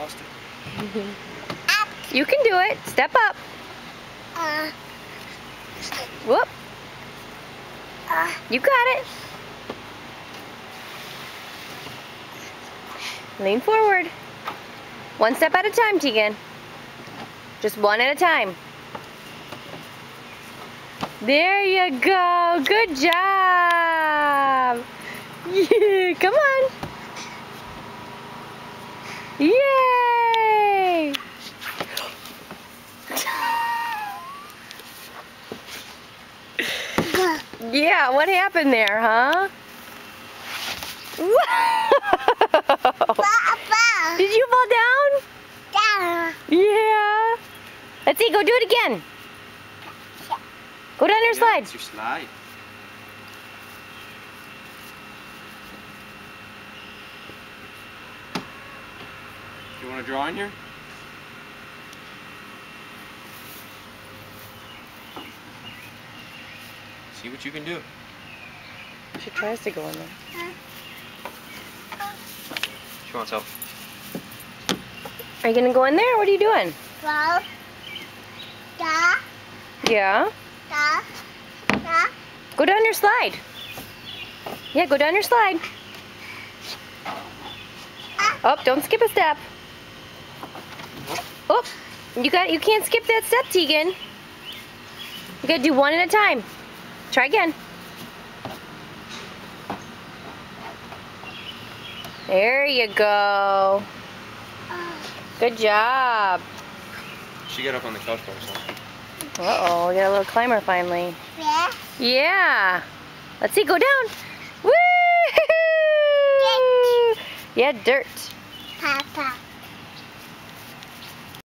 lost it. Up. You can do it. Step up. Whoop. You got it. Lean forward. One step at a time, Tegan. Just one at a time. There you go. Good job. Yeah, come on. Yay! Yeah, what happened there, huh? Did you fall down? Yeah. Let's see, go do it again. Go down your slide. It's your slide. You want to draw in here? See what you can do. She tries to go in there. She wants help. Are you gonna go in there? What are you doing? Yeah. Go down your slide. Yeah, go down your slide. Oh, don't skip a step. Oh, you can't skip that step, Tegan. You gotta do one at a time. Try again. There you go. Good job. She got up on the couch by herself. Uh-oh, we got a little climber finally. Yeah. Yeah. Let's see, go down. Woo! Dirt. Yeah, dirt. Papa.